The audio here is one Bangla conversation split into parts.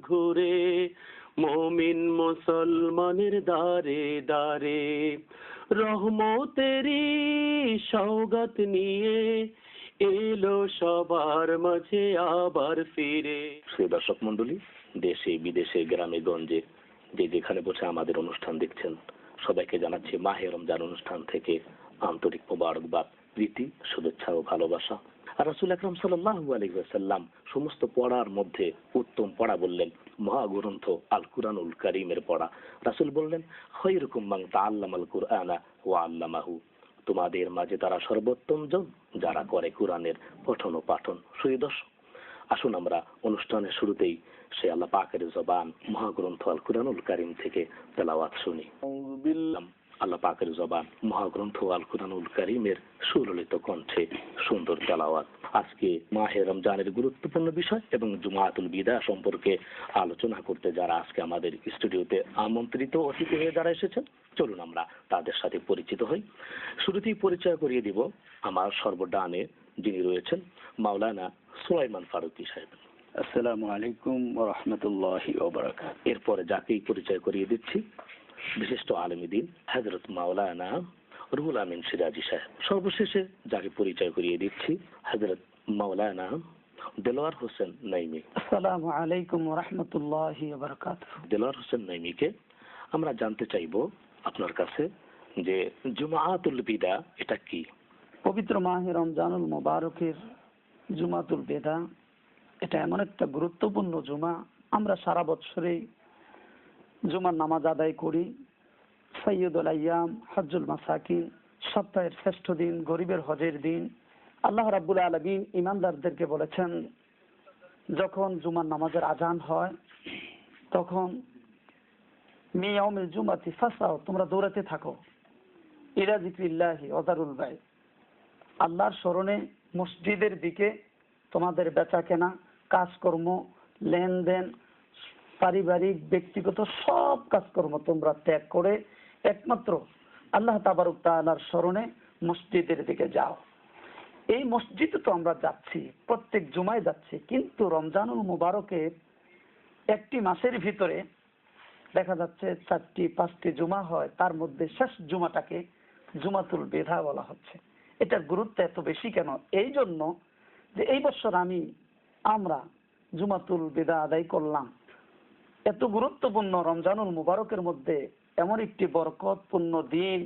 ঘুরে, মুমিন মুসলমানের দারে দারে, রহমতেরই সওগাত নিয়ে এলো সবার মাঝে আবার ফিরে। সেই দর্শক মন্ডলী, দেশে বিদেশে গ্রামে গঞ্জে যে যেখানে বসে আমাদের অনুষ্ঠান দেখছেন, সবাইকে জানাচ্ছি মাহে রমজান অনুষ্ঠান থেকে আন্তরিক মোবারকবাদ, প্রীতি, শুভেচ্ছা ও ভালোবাসা। আর রাসূল আকরাম সাল্লাল্লাহু আলাইহি ওয়াসাল্লাম সমস্ত পড়ার মধ্যে উত্তম পড়া বললেন মহাগ্রন্থ আল কুরআনুল কারীমের পড়া। রাসূল বললেন, খায়রুকুম মান তাআল্লামাল কুরআনা ওয়া আল্লামাহু, তোমাদের মাঝে তারা সর্বোত্তম জন যারা করে কোরআনের পঠন ও পাঠন। প্রিয় দর্শক, আসুন আমরা অনুষ্ঠানের শুরুতেই সে আল্লাহ পাকের জবান মহাগ্রন্থ আল কুরআনুল কারীম থেকে তেলাওয়াত শুনি। আল্লাহ পাকের জবান মহাগ্রন্থ আল কুরআনুল কারীমের সুললিত কণ্ঠে সুন্দর তেলাওয়াত। আজকে মাহে রমজানের গুরুত্বপূর্ণ বিষয় এবং জুমাতুল বিদা সম্পর্কে আলোচনা করতে যারা আজকে আমাদের স্টুডিওতে আমন্ত্রিত অতিথি হয়ে যারা এসেছেন, চলুন আমরা তাদের সাথে পরিচিত হই। শুরুতেই পরিচয় করিয়ে দিব আমার সর্বডানে যিনি রয়েছেন মাওলানা সুলাইমান ফারুকী সাহেব। আসসালামু আলাইকুম ওয়া রাহমাতুল্লাহি ওয়া বারাকাতুহু। এরপরে যাকেই পরিচয় করিয়ে দিচ্ছি বিশিষ্ট আলেম দ্বীন হযরত মাওলানা রুহুল আমিন সিরাজি সাহেব। সর্বশেষে যাকে পরিচয় করিয়ে দিচ্ছি হযরত মাওলানা দেলোয়ার হোসেন নাইমি। আসসালামু আলাইকুম ওয়া রাহমাতুল্লাহি ওয়া বারাকাতুহু। দেলোয়ার হোসেন নাইমিকে আমরা জানতে চাইব আপনার কাছে যে জুমাতুল বিদা এটা কি? পবিত্র মাহে রমজানুল মুবারকের জুমাতুল বিদা এটা এমন একটা গুরুত্বপূর্ণ জুমা। আমরা সারা বছরে জুমার নামাজ আদায় করি। সাইয়্যিদুল আইয়াম, হজ্জুল মাসাকিন, সপ্তাহের শ্রেষ্ঠ দিন, গরিবের হজের দিন। আল্লাহ রাব্বুল আলামিন ইমানদারদেরকে বলেছেন, যখন জুমার নামাজের আজান হয় তখন মিয়াউমিল জুমাতি ফাসাও, তোমরা দৌড়াতে থাকো, ইলা যিকরিল্লাহি ওয়া যারুল বাই, আল্লাহর স্মরণে মসজিদের দিকে তোমাদের বেচা কেনা, কাজকর্ম, লেনদেন, পারিবারিক ব্যক্তিগত সব কাজকর্ম তোমরা ত্যাগ করে একমাত্র আল্লাহ তাবারক তাআলার স্মরণে মসজিদের দিকে যাও। এই মসজিদে তো আমরা যাচ্ছি, প্রত্যেক জুমায় যাচ্ছি, কিন্তু রমজানুল মুবারকের একটি মাসের ভিতরে দেখা যাচ্ছে 4-5টি জুমা হয়, তার মধ্যে শেষ জুমাটাকে জুমাতুল বিদা বলা হচ্ছে। এটার গুরুত্ব এত বেশি কেন? এই জন্য যে এই বছর আমরা জুমাতুল বিদা আদায় করলাম। এত গুরুত্বপূর্ণ রমজানুল মুবারকের মধ্যে এমন একটি বরকতপূর্ণ দিন,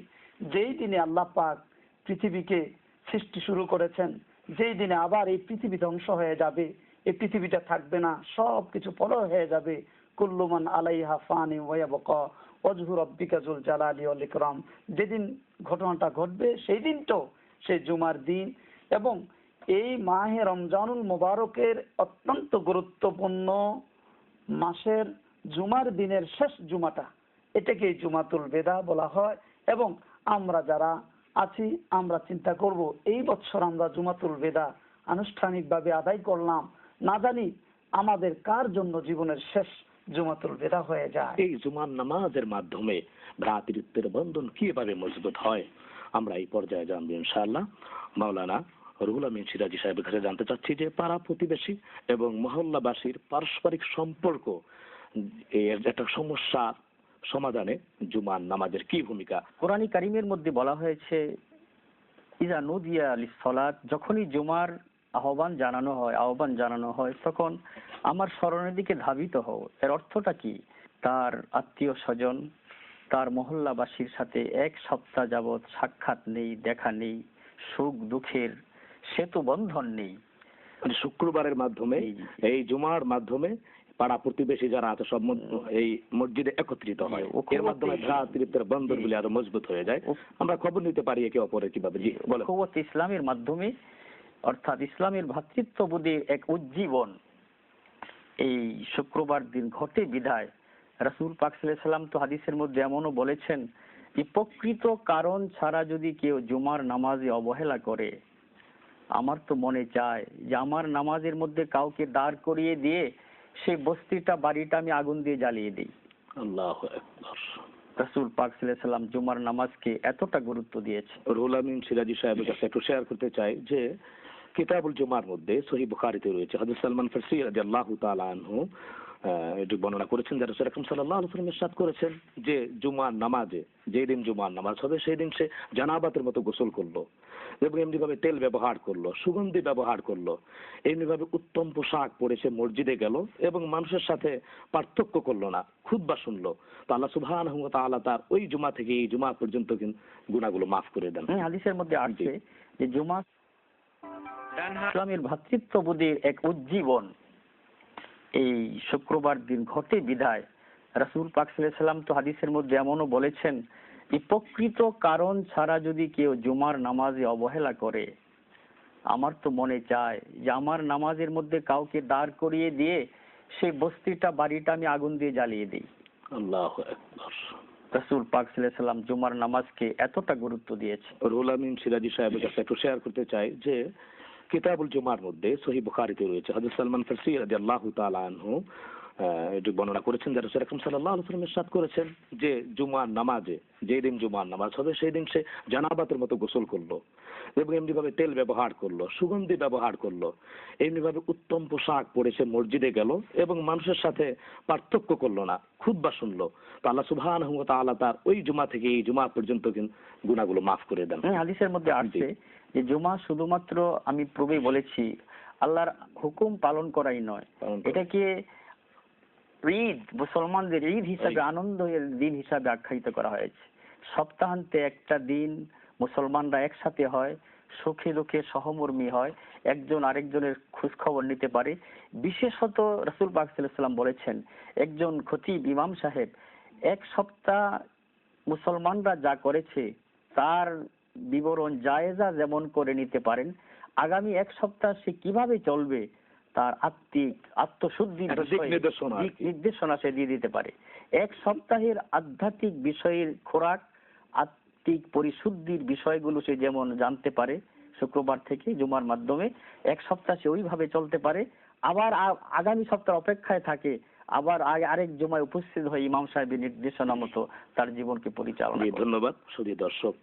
যেই দিনে আল্লাহ পাক পৃথিবীকে সৃষ্টি শুরু করেছেন, যেই দিনে আবার এই পৃথিবী ধ্বংস হয়ে যাবে, এই পৃথিবীটা থাকবে না, সব কিছু পলয় হয়ে যাবে। কুল্লু মান আলাইহা ফানি ওয়া ইয়াবকা ওয়াজহু রাব্বিকা যুল জালালি ওয়াল ইকরাম। যেদিন ঘটনাটা ঘটবে সেই দিনটাও সেই জুমার দিন। এবং এই মাহে রমজানুল মুবারকের অত্যন্ত গুরুত্বপূর্ণ মাসের জুমার দিনের শেষ জুমাটা, এটাকে জুমাতুল বিদা বলা হয়। এবং আমরা যারা আছি আমরা চিন্তা করব, এই বছর আমরা জুমাতুল বিদা আনুষ্ঠানিকভাবে আদায় করলাম, না জানি আমাদের কার জন্য জীবনের শেষ জুমাতুল বিদা হয়ে যায়। এই জুমার নামাজের মাধ্যমে ভ্রাতৃত্বের বন্ধন কিভাবে মজবুত হয় আমরা এই পর্যায়ে জানবো ইনশাআল্লাহ। মাওলানা রুহুল আমিন সিরাজি সাহেবের কাছে জানতে চাচ্ছি যে পাড়া প্রতিবেশী এবং মহল্লাবাসীর পারস্পরিক সম্পর্ক, এর একটা সমস্যা সমাধানে জুমার নামাজের কি ভূমিকা? কোরআনী কারীমের মধ্যে বলা হয়েছে, ইযা নুদিয়া লিস-সালাত, যখনই জুমার আহ্বান জানানো হয় তখন আমার স্মরণের দিকে ধাবিত হও। এর অর্থটা কি? তার আত্মীয় স্বজন, তার মহল্লাবাসীর সাথে 1 সপ্তাহ যাবৎ সাক্ষাৎ নেই, দেখা নেই, সুখ দুঃখের সেতু বন্ধন নেই। শুক্রবারের মাধ্যমে, এই জুমার মাধ্যমে পাড়া প্রতিবেশী যারা আছে সব এই মসজিদে একত্রিত হয়, এর মাধ্যমে ভ্রাতৃত্বের বন্ধনগুলি আরো মজবুত হয়ে যায়। আমরা খবর নিতে পারি একে অপরের কিভাবে। জি বলেন। ইসলামের মাধ্যমে, অর্থাৎ ইসলামের ভ্রাতৃত্ববোধের এক উজ্জীবন এই শুক্রবার দিন ঘটে বিধায় রাসূল পাক সাল্লাল্লাহু আলাইহি ওয়াসাল্লাম তো হাদিসের মধ্যে এমনও বলেছেন যে প্রকৃত কারণ ছাড়া যদি কেউ জুমার নামাজে অবহেলা করে, আমার তো মনে চায় যে আমার নামাজের মধ্যে কাউকে দাঁড় করিয়ে দিয়ে সেই বস্তিটা, বাড়িটা আমি আগুন দিয়ে জ্বালিয়ে দিই। আল্লাহু আকবার। রাসূল পাক সাল্লাল্লাহু আলাইহি ওয়াসাল্লাম জুমার নামাজকে এতটা গুরুত্ব দিয়েছে। রুহুল আমিন সিরাজি সাহেবের কাছে একটু শেয়ার করতে চাই যে কিতাবুল জুমার মধ্যে সহিহ বুখারীতে রয়েছে হযরত সালমান ফারসি রাদিয়াল্লাহু তাআলা আনহু এটি বর্ণনা করেছেন যে রাসূল আকরাম সাল্লাল্লাহু আলাইহি ওয়াসাল্লাম ইরশাদ করেছেন যে জুমার নামাজে, যেই দিন জুমার নামাজ হবে সেই দিন সে জানাবাতের মতো গোসল করলো এবং এমনি ভাবে তেল ব্যবহার করলো, সুগন্ধি ব্যবহার করলো, এমনি ভাবে উত্তম পোশাক পরে সে মসজিদে গেল এবং মানুষের সাথে পার্থক্য করলো না, খুতবা শুনলো, তো আল্লাহ সুবহানাহু ওয়া তাআলা তার ওই জুমা থেকে এই জুমা পর্যন্ত গুনাহগুলো মাফ করে দেন। হাদিসের মধ্যে আসছে যে জুমা ইসলামের ভ্রাতৃত্ববোধের এক উজ্জীবন এই শুক্রবার দিন ঘটে বিধায় রাসূল পাক সাল্লাল্লাহু আলাইহি ওয়াসাল্লাম তো হাদিসের মধ্যে এমনও বলেছেন যে প্রকৃত কারণ ছাড়া যদি কেউ জুমার নামাজে অবহেলা করে, আমার তো মনে চায় যে আমার নামাজের মধ্যে কাউকে দাঁড় করিয়ে দিয়ে সেই বস্তিটা, বাড়িটা আমি আগুন দিয়ে জ্বালিয়ে দিই। আল্লাহু আকবার। রাসূল পাক সাল্লাল্লাহু আলাইহি ওয়াসাল্লাম জুমার নামাজকে এতটা গুরুত্ব দিয়েছে। রুহুল আমিন সিরাজি সাহেবের কাছে একটু শেয়ার করতে চাই যে কিতাবুল জুমার মধ্যে সহিহ বুখারীতে রয়েছে, হযরত সালমান ফারসি রাদিয়াল্লাহু তাআলা আনহু এটি বর্ণনা করেছেন যে রাসূল আকরাম সাল্লাল্লাহু আলাইহি ওয়াসাল্লাম ইরশাদ করেছেন যে জুমার নামাজে, যেই দিন জুমার নামাজ হবে সেই দিন সে জানাবাতের মতো গোসল করলো এবং এমনি ভাবে তেল ব্যবহার করলো, সুগন্ধি ব্যবহার করলো, এমনি ভাবে উত্তম পোশাক পরে সে মসজিদে গেল এবং মানুষের সাথে পার্থক্য করলো না, খুতবা শুনলো, তো আল্লাহ সুবহানাহু ওয়া তাআলা তার ওই জুমা থেকে এই জুমা পর্যন্ত গুনাহগুলো মাফ করে দেন। হাদিসের মধ্যে আসছে যে জুমা শুধুমাত্র, আমি পূর্বেই বলেছি, আল্লাহর হুকুম পালন করাই নয়, এটাকে ঈদ, মুসলমানদের ঈদ হিসাবে, আনন্দের দিন হিসাবে আখ্যায়িত করা হয়েছে। সপ্তাহান্তে একটা দিন মুসলমানরা একসাথে হয়, সুখে দুঃখে সহমর্মী হয়, একজন আরেকজনের খোঁজ খবর নিতে পারে। বিশেষত রাসূল পাক সাল্লাল্লাহু আলাইহি ওয়াসাল্লাম বলেছেন, একজন খতিব, ইমাম সাহেব এক সপ্তাহ মুসলমানরা যা করেছে তার বিবরণ জায়েজা যেমন করে নিতে পারেন, আগামী এক সপ্তাহ সে কিভাবে চলবে তার আত্মশুদ্ধির নির্দেশনা সে দিয়ে দিতে পারে। এক সপ্তাহের আধ্যাত্মিক বিষয়ের খোরাক, আত্মিক পরিশুদ্ধির বিষয়গুলো সে যেমন জানতে পারে শুক্রবার থেকে জুমার মাধ্যমে, এক সপ্তাহ সে ওইভাবে চলতে পারে, আবার আগামী সপ্তাহ অপেক্ষায় থাকে, আবার আরেক জুমায় উপস্থিত হয়ে ইমাম সাহেবের নির্দেশনা মতো তার জীবনকে পরিচালনা করে। ধন্যবাদ। শুধু দর্শক,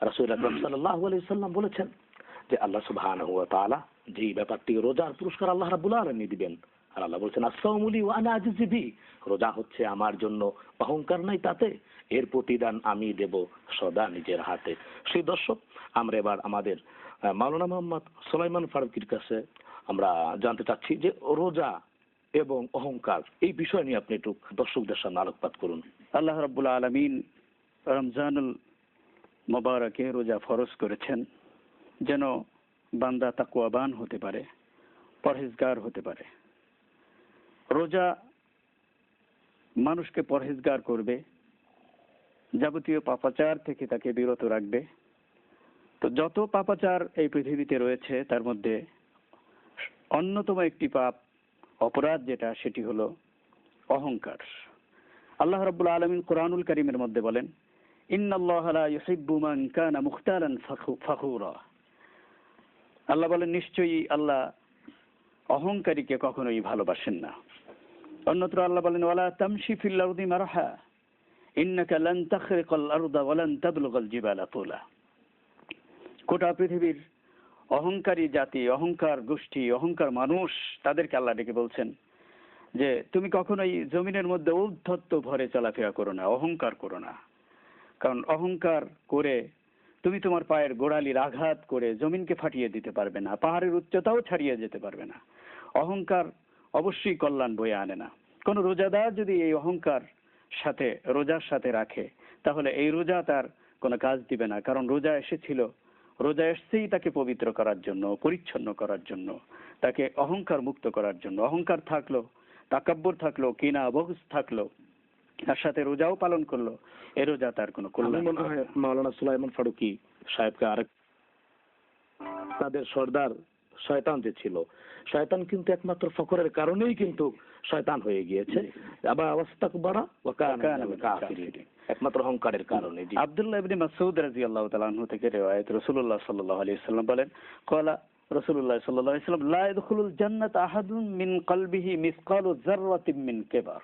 রাসূল আকরাম সাল্লাল্লাহু আলাইহি ওয়াসাল্লাম বলেছেন যে আল্লাহ সুবহানাহু ওয়া তাআলা যে ব্যাপারটি রোজার পুরস্কার আল্লাহ রাব্বুল আলামিন দিবেন, আর আল্লাহ বলেছেন আস-সাওমু লি ওয়া আনা আজজি বি, রোজা হচ্ছে আমার জন্য, অহংকার নাই তাতে, এর প্রতিদান আমি দেব সদা নিজের হাতে। সেই দর্শক, আমরা এবার আমাদের মাওলানা মোহাম্মদ সুলাইমান ফারুকীর কাছে আমরা জানতে চাচ্ছি যে রোজা এবং অহংকার, এই বিষয় নিয়ে আপনি একটু দর্শকদের সামনে আলোকপাত করুন। আল্লাহ রাব্বুল আলামিন রমজানুল মুবারকে রোজা ফরজ করেছেন যেন বান্দা তাকওয়াবান হতে পারে, পরহেজগার হতে পারে। রোজা মানুষকে পরহেজগার করবে, যাবতীয় পাপাচার থেকে তাকে বিরত রাখবে। তো যত পাপাচার এই পৃথিবীতে রয়েছে তার মধ্যে অন্যতম একটি পাপ, অপরাধ যেটা, সেটি হলো অহংকার। আল্লাহ রাব্বুল আলামিন কোরআনুল কারীমের মধ্যে বলেন, ইন্নাল্লাহা লা ইউহিব্বু মান কানা মুখতালান ফাখুরা। আল্লাহ বলেন, নিশ্চয়ই আল্লাহ অহংকারীকে কখনোই ভালোবাসেন না। অন্যত্র আল্লাহ বলেন, ওয়ালা তামশি ফিল আরদি মারহা ইন্নাকা লান তাখরিকাল আরদা ওয়া লান তাবলুগাল জিবালা তুলা। গোটা পৃথিবীর অহংকারী জাতি, অহংকার গোষ্ঠী, অহংকার মানুষ, তাদেরকে আল্লাহ ডেকে বলছেন যে তুমি কখনোই জমিনের মধ্যে ঔদ্ধত্য ভরে চলাফেরা করো না, অহংকার করো না। কারণ অহংকার করে তুমি তোমার পায়ের গোড়ালির আঘাত করে জমিনকে ফাটিয়ে দিতে পারবে না, পাহাড়ের উচ্চতাও ছাড়িয়ে যেতে পারবে না। অহংকার অবশ্যই কল্যাণ বয়ে আনে না। কোন রোজাদার যদি এই অহংকার সাথে, রোজার সাথে রাখে, তাহলে এই রোজা তার কোনো কাজ দিবে না। কারণ রোজা এসেছেই তাকে পবিত্র করার জন্য, পরিচ্ছন্ন করার জন্য, তাকে অহংকার মুক্ত করার জন্য। অহংকার থাকলো, তাকাব্বুর থাকলো, কিনা বগজ থাকলো, তার সাথে রোজাও পালন করলো, এ রোজা তার কোনো কল্যাণ। মনে হয় মাওলানা সুলাইমান ফারুকী সাহেবকে আরেক, তাদের সর্দার শয়তান যে ছিল, শয়তান কিন্তু একমাত্র ফকরের কারণেই কিন্তু শয়তান হয়ে গিয়েছে, আবার ওয়াস্তাকবারা ওয়া কানা মিনাল কাফিরিন, একমাত্র অহংকারের কারণে। আব্দুল্লাহ ইবনে মাসউদ রাদিয়াল্লাহু তাআলা আনহু থেকে রিওয়ায়াত, রাসূলুল্লাহ সাল্লাল্লাহু আলাইহি ওয়াসাল্লাম বলেন, ক্বালা রাসূলুল্লাহ সাল্লাল্লাহু আলাইহি ওয়াসাল্লাম, লা ইয়াদখুলুল জান্নাতা আহাদুন মিন কলবিহি মিসকালু যাররাতিন মিন কিবার।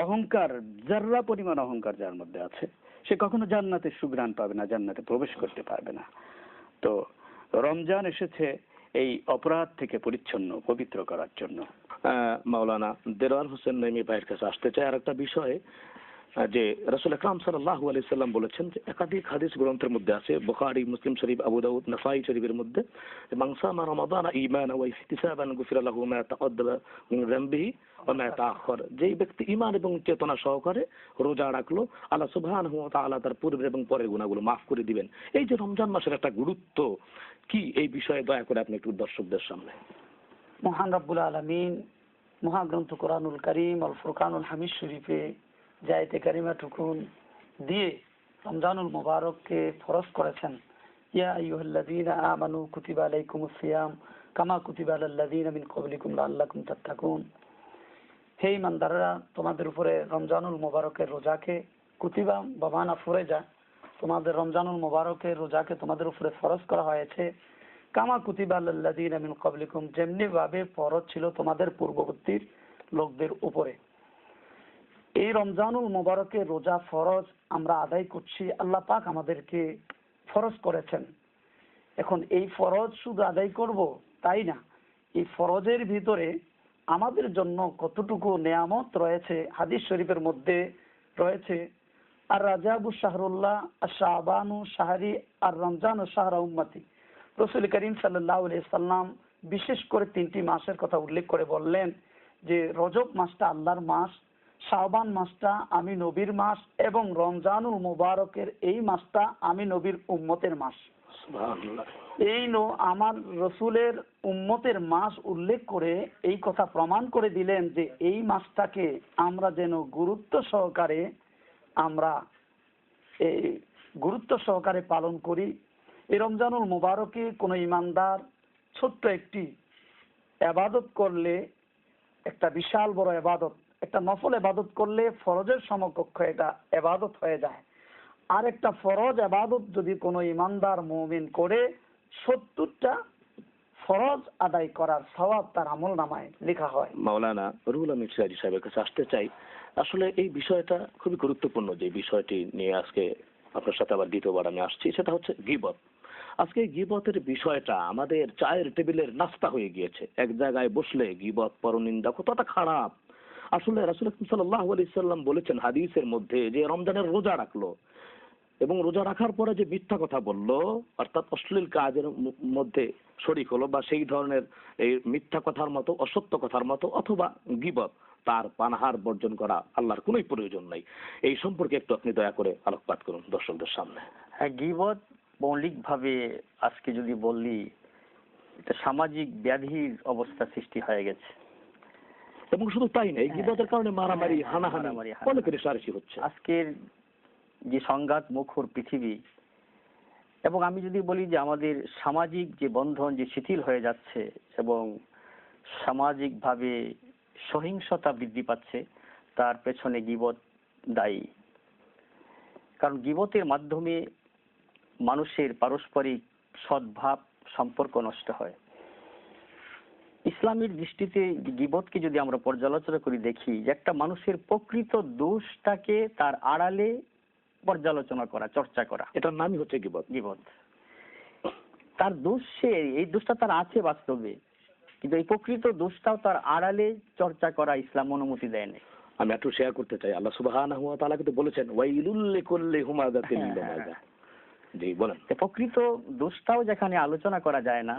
অহংকার, যাররা পরিমাণ অহংকার যার মধ্যে আছে, সে কখনো জান্নাতের সুঘ্রাণ পাবে না, জান্নাতে প্রবেশ করতে পারবে না। তো রমজান এসেছে এই অপরাধ থেকে পরিচ্ছন্ন, পবিত্র করার জন্য। মাওলানা দেলোয়ার হোসেন নাইমি ভাইয়ের কাছে আসতে চাই আর একটা বিষয়ে, যে রাসূল আকরাম সাল্লাল্লাহু আলাইহি সাল্লাম বলেছেন যে একাধিক হাদিস গ্রন্থের মধ্যে আছে, বুখারী, মুসলিম শরীফ, আবু দাউদ, নাসাই শরীফের মধ্যে, মান সামা রমাদান ঈমানান ওয়া ইহতিসাবান গুফিরা লাহু মা তাকদ্দামা মিন যামবিহি ওয়া মা তাআখার। যেই ব্যক্তি ঈমান এবং চেতনা সহকারে রোজা রাখলো, আল্লাহ সুবহানাহু ওয়া তাআলা তার পূর্বের এবং পরের গুনাহগুলো মাফ করে দিবেন। এই যে রমজান মাসের একটা গুরুত্ব কি, এই বিষয়ে দয়া করে আপনি একটু দর্শকদের সামনে। মহান রব্বুল আলামিন মহাগ্রন্থ কোরআনুল কারীম আল ফুরকানুল হামিদ শরীফে যে আয়াতে কারিমাটুকুন দিয়ে রমজানুল মুবারককে ফরজ করেছেন, ইয়া আইয়ুহাল্লাযীনা আমানু কুতিবা আলাইকুমুস সিয়াম কামা কুতিবা আলাল্লাযীনা মিন ক্বাবলিকুম লাআল্লাকুম তাত্তাকুন। হে ঈমানদাররা, তোমাদের উপরে রমজানুল মুবারকের রোজাকে, কুতিবা বামানা ফুরেজা, তোমাদের রমজানুল মুবারকের রোজাকে তোমাদের উপরে ফরজ করা হয়েছে, কামা কুতিবা আলাল্লাযীনা মিন ক্বাবলিকুম, যেমনি ভাবে ফরজ ছিল তোমাদের পূর্ববর্তী লোকদের উপরে। এই রমজানুল মুবারকের রোজা ফরজ আমরা আদায় করছি, আল্লাহ পাক আমাদেরকে ফরজ করেছেন। এখন এই ফরজ শুধু আদায় করব তাই না, এই ফরজের ভিতরে আমাদের জন্য কতটুকু নেয়ামত রয়েছে হাদিস শরীফের মধ্যে রয়েছে, আর রাজাবু শাহরুল্লাহ আর শাবানু শাহরি আর রমজানু শাহরা উম্মতি। রাসূল করিম সাল্লাল্লাহু আলাইহি সাল্লাম বিশেষ করে 3টি মাসের কথা উল্লেখ করে বললেন যে রজব মাসটা আল্লাহর মাস, শাবান মাসটা আমি নবীর মাস, এবং রমজানুল মুবারকের এই মাসটা আমি নবীর উম্মতের মাস। এই আমার রসুলের উম্মতের মাস উল্লেখ করে এই কথা প্রমাণ করে দিলেন যে এই মাসটাকে আমরা যেন গুরুত্ব সহকারে পালন করি। এই রমজানুল মুবারকে কোনো ইমানদার ছোট্ট একটি ইবাদত করলে, একটা বিশাল বড় ইবাদত, একটা নফল ইবাদত করলে ফরজের সমকক্ষ এটা ইবাদত হয়ে যায়। আর একটা ফরজ ইবাদত যদি কোনো ইমানদার মুমিন করে 70টা ফরজ আদায় করার সওয়াব তার আমলনামায় লেখা হয়। মাওলানা রুহুল আমিন সিরাজি সাহেবের কাছে আসতে চাই। আসলে এই বিষয়টা খুবই গুরুত্বপূর্ণ, যে বিষয়টি নিয়ে আজকে আপনার সাথে আবার দ্বিতীয়বার আমি আসছি, সেটা হচ্ছে গীবত। আজকে গীবতের বিষয়টা আমাদের চায়ের টেবিলের নাস্তা হয়ে গিয়েছে। এক জায়গায় বসলে গীবত, পরনিন্দা কতটা খারাপ। আসলে রাসূল সাল্লাল্লাহু আলাইহি সাল্লাম বলেছেন হাদিসের মধ্যে, যে রমজানের রোজা রাখলো এবং রোজা রাখার পরে যে মিথ্যা কথা বললো, অর্থাৎ অশ্লীল কাজের মধ্যে শরীক হলো, বা সেই ধরনের এই মিথ্যা কথার মতো, অসত্য কথার মতো, অথবা গীবত, তার পানাহার বর্জন করা আল্লাহর কোনোই প্রয়োজন নাই। এই সম্পর্কে একটু আপনি দয়া করে আলোকপাত করুন দর্শকদের সামনে। হ্যাঁ, গীবত মৌলিক ভাবে আজকে যদি বললি, এটা সামাজিক ব্যাধির অবস্থা সৃষ্টি হয়ে গেছে। এবং শুধু তাই না, এই গীবতের কারণে মারামারি, হানাহানি অনেকের সারিসি হচ্ছে। আজকের যে সংঘাত মুখর পৃথিবী, এবং আমি যদি বলি যে আমাদের সামাজিক যে বন্ধন যে শিথিল হয়ে যাচ্ছে এবং সামাজিক ভাবে সহিংসতা বৃদ্ধি পাচ্ছে, তার পেছনে গীবত দায়ী। কারণ গীবতের মাধ্যমে মানুষের পারস্পরিক সদ্ভাব সম্পর্ক নষ্ট হয়। ইসলামের দৃষ্টিতে গীবতকে যদি আমরা পর্যালোচনা করে দেখি, যে একটা মানুষের প্রকৃত দোষটাকে তার আড়ালে পর্যালোচনা করা, চর্চা করা, এটার নামই হচ্ছে গীবত। গীবত। তার দোষ, এই দোষটা তার আছে বাস্তবে, কিন্তু এই প্রকৃত দোষটাও তার আড়ালে চর্চা করা ইসলাম অনুমতি দেয় না। আমি একটু শেয়ার করতে চাই, আল্লাহ সুবহানাহু ওয়া তাআলা কিন্তু বলেছেন ওয়াইলুল লিকুল্লি হুমাযাতিন লুমাযা। জি বলেন। প্রকৃত দোষটাও যেখানে আলোচনা করা যায় না,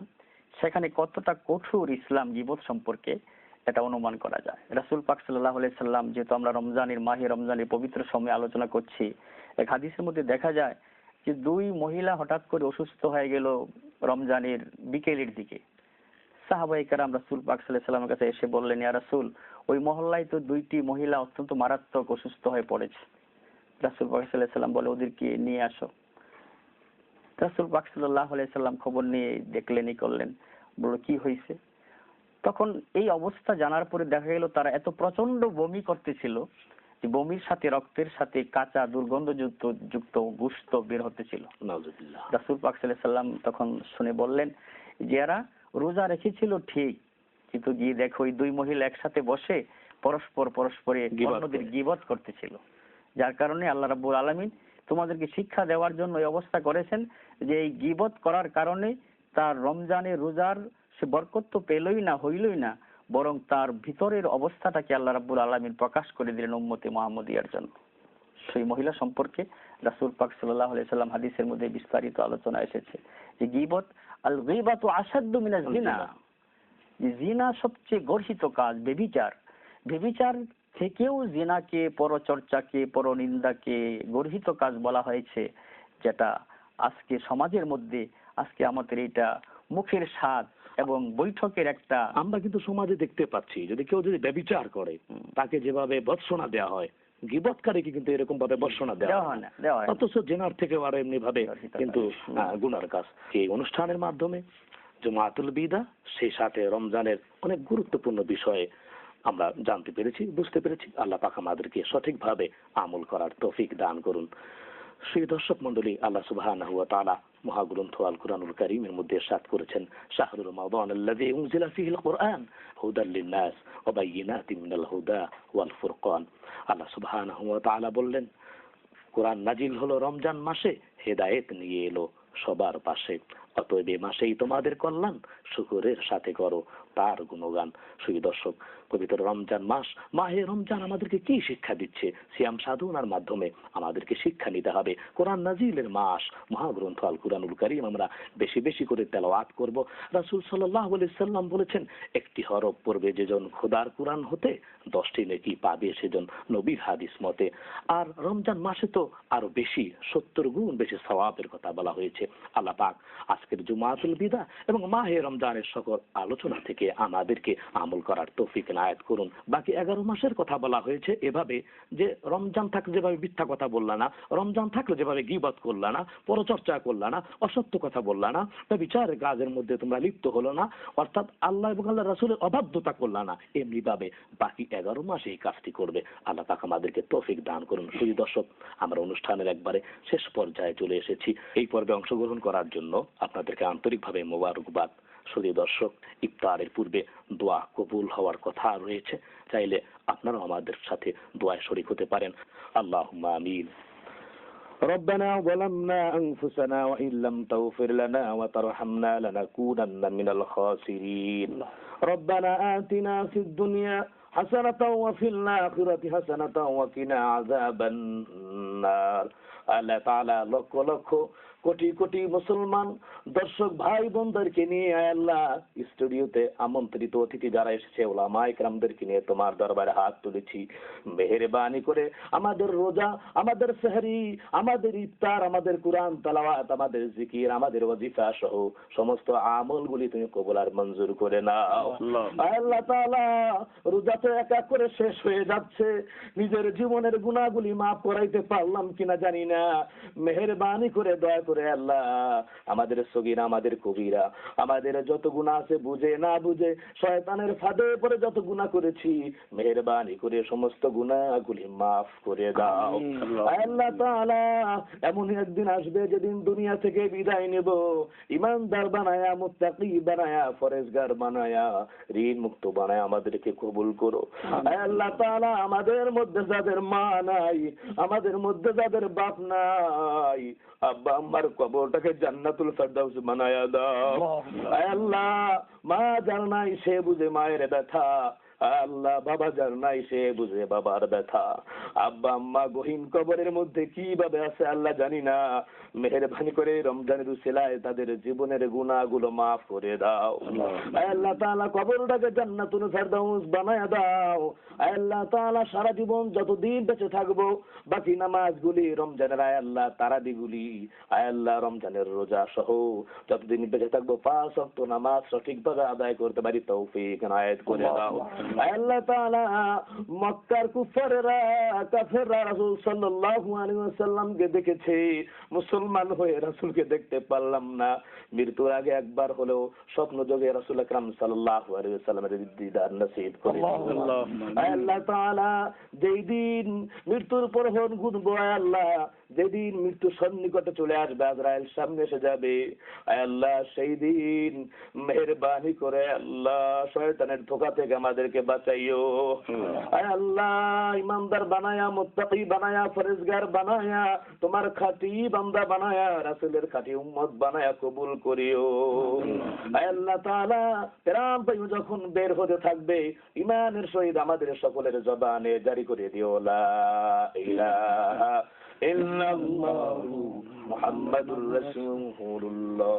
সেখানে কতটা কঠোর ইসলাম গীবত সম্পর্কে এটা অনুমান করা যায়। রাসূল পাক সাল্লাল্লাহু আলাইহি সাল্লাম, যেহেতু আমরা মাহে রমজানের পবিত্র সময়ে আলোচনা করছি, এক হাদিসের মধ্যে দেখা যায় যে 2 মহিলা হঠাৎ করে অসুস্থ হয়ে গেল রমজানের বিকেলের দিকে। সাহাবায়ে কেরাম রাসূল পাক সাল্লাল্লাহু আলাইহি সাল্লামের কাছে এসে বললেন, ইয়া রাসূল, ওই মহল্লায় তো 2টি মহিলা অত্যন্ত মারাত্মক অসুস্থ হয়ে পড়েছে। রাসূল পাক সাল্লাল্লাহু আলাইহি সাল্লাম বলে, ওদেরকে নিয়ে আসো। রাসূল পাক সাল্লাল্লাহু আলাইহি সাল্লাম খবর নিয়ে দেখলেন, করলেন, বলল কি হয়েছে? তখন এই অবস্থা জানার পরে দেখা গেল তারা এত প্রচন্ড বমি করতেছিল যে বমির সাথে রক্তের সাথে কাঁচা দুর্গন্ধযুক্ত গোশত বের হতেছিল। নাউজুবিল্লাহ। রাসূল পাক সাল্লাল্লাহু আলাইহি সাল্লাম তখন শুনে বললেন যে এরা রোজা রেখেছিল ঠিক, কিন্তু গিয়ে দেখো ওই 2 মহিলা একসাথে বসে পরস্পরে অন্যদের গীবত করতেছিল, যার কারণে আল্লাহ রাব্বুল আলামিন তোমাদেরকে শিক্ষা দেওয়ার জন্য এই অবস্থা করেছেন যে এই গীবত করার কারণে তার রমজানের রোজার সে বরকত তো পেলই না, হইলই না, বরং তার ভিতরের অবস্থাটাকে আল্লাহ রাব্বুল আলামিন প্রকাশ করে দিলেন উম্মতে মুহাম্মদিয়ার জন্য। সেই মহিলা সম্পর্কে রাসূল পাক সাল্লাল্লাহু আলাইহি সাল্লাম হাদিসের মধ্যে বিস্তারিত আলোচনা এসেছে যে গীবত আল গীবাতু আশাদ্দু মিনাজ জিনা, জিনা সবচেয়ে গর্হিত কাজ। ব্যভিচার থেকেও জিনাকে, পরচর্চাকে, পরনিন্দাকে গর্হিত কাজ বলা হয়েছে, যেটা আজকে সমাজের মধ্যে আজকে আমাদের এটা মুখের স্বাদ এবং বৈঠকের একটা। আমরা কিন্তু সমাজে দেখতে পাচ্ছি যদি কেউ যদি ব্যভিচার করে তাকে যেভাবে ভৎসনা দেওয়া হয়, গীবতকারীকে কিন্তু এরকম ভাবে ভৎসনা দেওয়া হয় না, অথচ জেনার থেকে আরো এমনি ভাবে কিন্তু গুনার কাজ। এই অনুষ্ঠানের মাধ্যমে জুমাতুল বিদা, সেই সাথে রমজানের অনেক গুরুত্বপূর্ণ বিষয়ে আমরা জানতে পেরেছি, বুঝতে পেরেছি। আল্লাহ পাক আমাদেরকে সঠিকভাবে আমল করার তৌফিক দান করুন। সেই দর্শক মন্ডলী, আল্লাহ সুবহানাহু ওয়া তাআলা মহাগ্রন্থ আল কুরআনুল কারীমের মধ্যে ইরশাদ করেছেন, শাহরুর রমাদান আল্লাযী উনজিলা ফীহিল কুরআন হুদাল লিন-নাস ওয়া বায়িনাতিন মিনাল হুদা ওয়াল ফুরকান। আল্লাহ সুবহানাহু ওয়া তাআলা বললেন, কোরআন নাজিল হলো রমজান মাসে, হেদায়েত নিয়ে এলো সবার পাশে। অতএব এই মাসেই তোমাদের কল্যাণ, শুকরের সাথে করো তার গুণগান। সুধী দর্শক, পবিত্র রমজান মাস, মাহে রমজান আমাদেরকে কি শিক্ষা দিচ্ছে? সিয়াম সাধনার মাধ্যমে আমাদেরকে শিক্ষা নিতে হবে। কোরআন নাজিলের মাস, মহাগ্রন্থ আল কুরআনুল কারীম আমরা বেশি বেশি করে তেলাওয়াত করব। রাসূল সাল্লাল্লাহু আলাইহি সাল্লাম বলেছেন, একটি হরফ পড়বে যেজন খোদার কোরআন হতে 10টি নেকি পাবে সেজন নবীর হাদিস মতে। আর রমজান মাসে তো আরো বেশি 70 গুণ বেশি সওয়াবের কথা বলা হয়েছে। আল্লাহ পাক আজকের জুমাতুল বিদা এবং মাহে রমজানের সকল আলোচনা থেকে আমাদেরকে আমল করার তৌফিক নায়াত করুন। বাকি 11 মাসের কথা বলা হয়েছে এভাবে যে রমজান থাকলে যেভাবে মিথ্যা কথা বললা না, রমজান থাকলে যেভাবে গীবত করলা না, পরচর্চা করলা না, অসত্য কথা বললা না, বিচারের কাজের মধ্যে তোমরা লিপ্ত হলো না, অর্থাৎ আল্লাহ এবং আল্লাহ রাসূলের অবাধ্যতা করলা না, এমনি ভাবে বাকি 11 মাস এই কাজটি করবে। আল্লাহ পাক আমাদেরকে তৌফিক দান করুন। সুধী দর্শক, আমরা অনুষ্ঠানের একবারে শেষ পর্যায়ে চলে এসেছি। এই পর্বে অংশগ্রহণ করার জন্য আপনাদেরকে আন্তরিকভাবে মোবারকবাদ। সুধী দর্শক, ইফতারের পূর্বে দোয়া কবুল হওয়ার কথা রয়েছে, চাইলে আপনারাও আমাদের সাথে দোয়ায় শরীক হতে পারেন। আল্লাহুম্মা আমিন। ربنا ظلمنا أنفسنا وإن لم تغفر لنا وترحمنا لنكونن من الخاسرين ربنا آتنا في الدنيا حسنة وفي الآخرة حسنة وقنا عذاب النار। আল্লাহ তাআলা লক্ষ লক্ষ কোটি কোটি মুসলমান দর্শক ভাই বোনদেরকে নিয়ে আল্লাহ স্টুডিওতে আমন্ত্রিত অতিথি যারা এসেছে ওলামা ইকরামদেরকে নিয়ে তোমার দরবারে হাত তুলেছি। মেহেরবানি করে আমাদের রোজা, আমাদের সেহরি, আমাদের ইফতার, আমাদের কুরআন তেলাওয়াত, আমাদের জিকির, আমাদের ওয়াজিফা সহ সমস্ত আমলগুলি তুমি কবুল আর মঞ্জুর করে নাও। আল্লাহ তাআলা রোজা তো এক এক করে শেষ হয়ে যাচ্ছে, নিজের জীবনের গুনাহগুলি মাফ করাইতে পারলাম কিনা জানি না। মেহেরবানি করে দয়া করে আল্লাহ আমাদের সগীরা, আমাদের কবিরা, আমাদের যত গুনাহ আছে বুঝে না বুঝে শয়তানের ফাঁদে পড়ে যত গুনাহ করেছি, মেহেরবানি করে সমস্ত গুনাহগুলি মাফ করে দাও। আল্লাহ তাআলা এমন একদিন আসবে যেদিন দুনিয়া থেকে বিদায় নেব ইমানদার বানায়া, মুত্তাকি বানায়া, ফরেজগার বানায়া, ঋণ মুক্ত বানায়া আমাদেরকে কবুল করো। আল্লাহ তাআলা আমাদের মধ্যে যাদের মা নাই, আমাদের মধ্যে যাদের বাপ নাই, আব্বা আম্মার কবরটাকে জান্নাতুল ফেরদাউস বানায়া দাও। আল্লাহ মা যার নাই সে বুঝে মায়ের ব্যথা, আল্লাহ বাবা যার নাই সে বুঝে বাবার ব্যথা, আব্বা আম্মা গহীন কবরের মধ্যে কিভাবে আছে আল্লাহ জানি না। মেহেরবানি করে রমজানের উসিলায় তাদের জীবনের গুনাহগুলো মাফ করে দাও। আল্লাহ তাআলা কবরটাকে জান্নাতুল ফেরদাউস বানায়া দাও। আল্লাহ তাআলা সারা জীবন যতদিন বেঁচে থাকবো বাকি নামাজগুলি রমজানের আল্লাহ তারাবিগুলি, আল্লাহ রমজানের রোজা সহ যতদিন বেঁচে থাকবো 5 ওয়াক্ত নামাজ সঠিকভাবে আদায় করতে পারি তৌফিক ইনায়েত করে দাও। আল্লাহ তাআলা মক্কার কুফাররা কাফেররা রাসূল সাল্লাল্লাহু আলাইহি ওয়াসাল্লামকে দেখেছে, মুসলমান হয়ে রাসূলকে দেখতে পারলাম না। মৃত্যুর আগে একবার হলেও স্বপ্ন যোগে রাসূল আকরাম সাল্লাল্লাহু আলাইহি ওয়াসাল্লামের দিদার নসিব করে দিন। আল্লাহ তাআলা যেই দিন মৃত্যুর পর হন গুনবো, আল্লাহ যেদিন মৃত্যু সন্নিকটে চলে আসবে, আজরাইল সামনে এসে যাবে, আল্লাহ সেই দিন মেহেরবানি করে আল্লাহ শয়তানের ধোঁকা থেকে আমাদেরকে আমাদেরকে বাঁচাইও। আয় আল্লাহ, ইমানদার বানায়া, মুত্তাকি বানায়া, ফরেজগার বানায়া, তোমার খাঁটি বান্দা বানায়া, রাসূলের খাঁটি উম্মত বানায়া কবুল করিও। আয় আল্লাহ তাআলা, প্রাণ বায়ু যখন বের হতে থাকবে, ঈমানের সহিত আমাদের সকলের জবানে জারি করে দিও লা ইলাহা ইল্লাল্লাহু মুহাম্মাদুর রাসূলুল্লাহ।